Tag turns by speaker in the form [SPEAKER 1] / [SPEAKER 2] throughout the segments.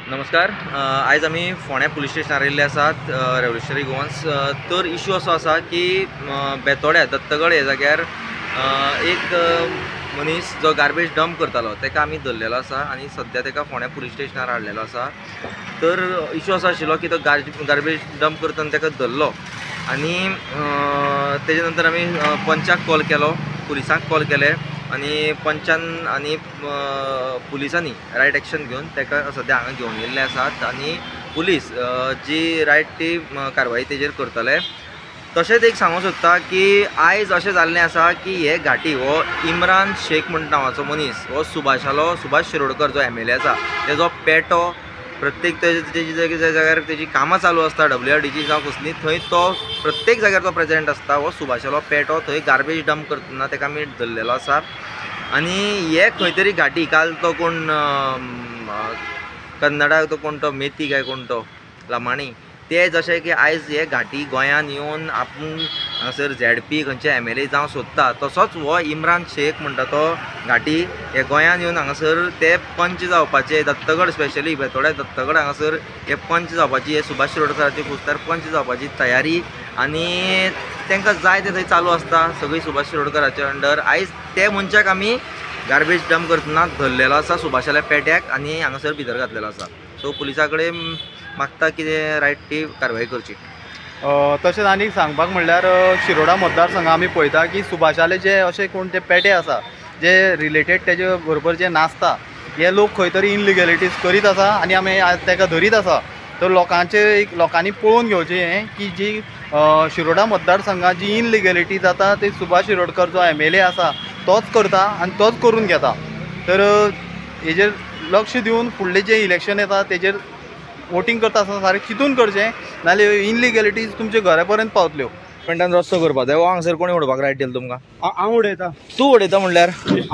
[SPEAKER 1] नमस्कार. आयज आमी फोंड्या पुलीस स्टेशनार आयिल्ले आसात रेव्होल्युशनरी गोवन्स. तर इश्यू असो आसा की बेतोड्या दत्तगड ह्या जाग्यार एक मनीस जो गार्बेज डंप करतालो तेका आमी धरलेलो आसा आनी सद्या तेका फोंड्या पुलीस स्टेशनार हाडलेलो आसा. तर इश्यू असो आशिल्लो की तो गार्बेज डंप करतना तेका धरलो आनी तेजे नंतर आमी पंचाक कॉल केलो, पुलिसांक कॉल केले आनी पंचान आनी पुलिसांनी रायट एक्शन घेवन तेका सद्या हांगा घेवन गेल्ले आसात आनी पुलीस जी रायट ती कारवाई तेजेर करतले. तशेंच एक सांगूंक सोदता की आयज अशें जाल्लें आसा की हे घाटी हो इम्रान शेख म्हणटा नांवाचो मनीस हो सुभाष शिरोडकर जो MLA आसा तेजो पेटो. प्रत्येक तेजी जाग्यार तेजी कामां चालू आसता WRDची जावं कसली, थंय तो प्रत्येक जाग्यार तो प्रेजेंट आसता. हो सुभाषालो पेटो थंय गार्बेज डंप करतना तेका आमी धरलेलो आसा आनी हे खंय तरी घाटी काल तो कोण कन्नडाक तो कोण तो मेथी काय कोण तो लमाणी ते जशें की आयज हे घाटी गोंयान येवन आपूण हांगासर ZP खंयचे MLA जावं सोदता, तसोच हो इम्रान शेख म्हणटा तो घाटी हे गोंयान येवन हांगासर ते पंच जावपाचे दत्तगड स्पेशली बेतोड्या दत्तगड हांगासर हे पंच जावपाची, हे सुभाष शिरोडकराची कुस्तार पंच जावपाची तयारी आनी तांकां जाय ते थंय चालू आसता सगळी सुभाष शिरोडकराच्या अंडर. आयज ते मनशाक आमी गार्बेज डंप करतना धरलेलो आसा सुभाषाल्या पेट्याक आनी हांगासर भितर घातलेलो आसा. सो पुलिसा कडेन मागता कितें रायट ती कारवाई करची.
[SPEAKER 2] तशेंच आनीक सांगपाक म्हणल्यार शिरोडा मतदारसंघात आमी पळयता की सुभाषाले जे अशे कोण ते पेटे आसा जे रिलेटेड तेजे बरोबर जे नाचता हे लोक खंय तरी इनलिगॅलिटीज करीत आसा आनी आमी आज ताका धरीत आसा. तर लोकांनी पळोवन घेवचें हें की जी शिरोडा मतदारसंघात जी इनलिगॅलिटी जाता ती सुभाष शिरोडकर जो MLA आसा तोच करता आनी तोच करून घेता. तर हेजेर लक्ष दिवन फुडलें जे इलेक्शन येता तेजेर वोटींग करता आसतना सारकें चिंतून करचें, नाल्यार इनलिगॅलिटीज तुमच्या घरा पर्यंत पावतल्यो.
[SPEAKER 1] मिनटान रस्तो करपाक जाय. हांगासर कोणी उडोवपाक रायट दिलें तुमकां?
[SPEAKER 2] हांव उडयता.
[SPEAKER 1] तूं उडयता म्हणल्यार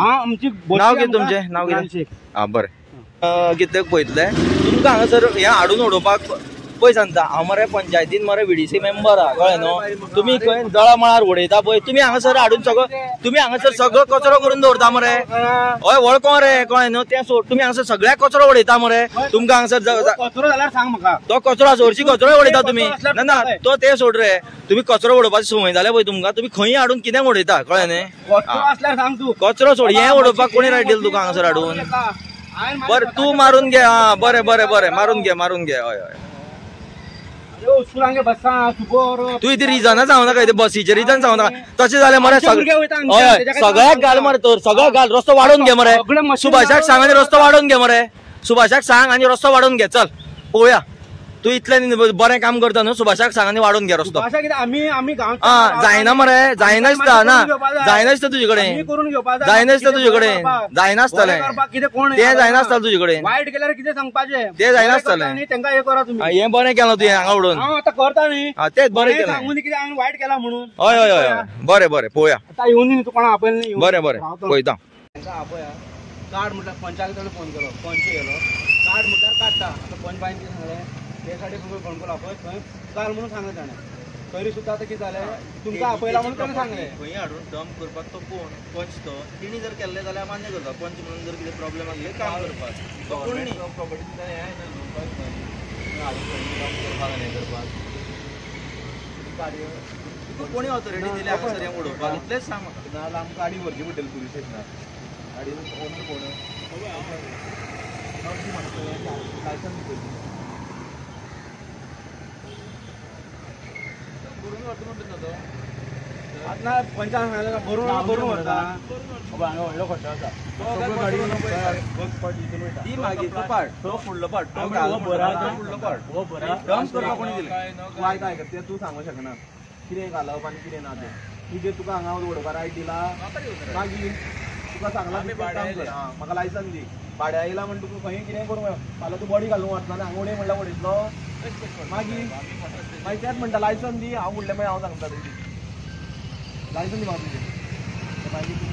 [SPEAKER 2] आमची
[SPEAKER 1] नांव कितें तुमचें? नांव कितें? बरें. कितें पळयतले तुमकां हांगासर हें हाडून उडोवपाक पळय सांगता हांव मरे पंचायतीन मरे VDC मेंबर हा, कळ्ळें न्हू. तुमी खंय जळा मळार उडयता पळय, तुमी हांगासर हाडून सगळो कचरो करून दवरता मरे. हय वळखो रे, कळ्ळें न्हू. तें सोड, तुमी हांगासर सगळ्या कचरो उडयता मरे. तुमकां हांगासर
[SPEAKER 3] कचरो जाल्यार सांग म्हाका.
[SPEAKER 1] तो कचरो हरशी कचरो उडयता तुमी. ना तो ते सोड रे. तुमी कचरो उडोवपाची संवय जाल्या पळय तुमकां, तुमी खंय हाडून कितें उडयता, कळ्ळें न्ही.
[SPEAKER 3] कचरो आसल्यार सांग तूं.
[SPEAKER 1] कचरो सोड, हें उडोवपाक कोणी रायट दिलें तुका हांगासर हाडून? बरें तूं मारून घे. बरें मारून घे. हय तू इथे रिजनच सांगू नाका, इथे बसीचे रिजन सांगू नाका. तशें जाल्यार मरे सगळ्याक घाल मरे. तर सगळ्याक घाल, रस्तो वाडोवन घे मरे. सुभाषाक सांग आनी रस्तो वाडोवन घे मरे. सुभाषाक सांग आनी रस्तो वाडोवन घे. चल पळोवया. तू इतलें बरें काम करता न्हू, सुभाषाक सांग आनी वाडोवन घे रस्तो. जायना मरे, जायना दिसता ना, जायना दिसता तुजे कडेन, जायना दिसता तुजे कडेन, जायना आसतलें तें, जायना आसतलें तुजे कडेन,
[SPEAKER 3] वायट केल्यार कितें सांगपाचें
[SPEAKER 1] तें जायना आसतलें.
[SPEAKER 3] तेंकां हे करा तुमी.
[SPEAKER 1] हें बरें केलां तुवें हांगा उडोवन.
[SPEAKER 3] आतां करता न्ही,
[SPEAKER 1] तेंच बरें केलां.
[SPEAKER 3] सांगून कितें हांवें वायट केला म्हणून.
[SPEAKER 1] हय बरें पळोवया.
[SPEAKER 3] आतां येवन न्ही कोणा आपयल
[SPEAKER 1] बरें पळयता.
[SPEAKER 3] कार्ड म्हटल्यार पंचाक फोन केलो, पंच गेलो कार्ड म्हटल्यार काडटा. आतां पंच बायन कितें सांगलें ते सायडीक फोन केलो पळय थंय काल म्हणून सांगलें ताणें. तरी सुद्दां आतां कितें जालें तुमकां आपयला म्हणून ताणें सांगलें.
[SPEAKER 1] खंय हाडून डंप करपाक तो कोण पंच, तो तिणी जर केल्लें जाल्यार मान्य करता. पंच म्हणून जर कितें प्रॉब्लेम आसले काम करपाक तो कोण न्ही. कोणी ऑथॉरिटी दिली हांगासर हें उडोवपाक इतलेंच सांग म्हाका. नाजाल्यार आमकां गाडी व्हरची पडटली पुलीस स्टेशनार. गाडी ओनर कोण लायसन्स दितली.
[SPEAKER 3] आतां पंचान सांगलें भरून व्हरता. हांगा व्हडलो खड्डो आसा.
[SPEAKER 1] ती मागीरचो पार्ट, तो फुडलो पार्ट, तो फुडलो पार्ट डंप करपाक कोणी दिलें?
[SPEAKER 3] तूं आयका तें तूं सांगूंक शकना कितें घालप आनी कितें ना तें. तुजें तुका हांगा उडोवपा रायट दिला. मागीर तुका सांगलां म्हाका लायसन्स दी. भाड्या येयला म्हण तुका खंय कितें करूं फाल्यां तूं बॉडी घालूंक वचना हांगा उडय म्हणल्यार उडयतलो. मागीर तेच म्हणटा लायसन्स दी. हांव उडलें मागीर हांव सांगता लायसन्स दी म्हाका तुजें. मागीर तूं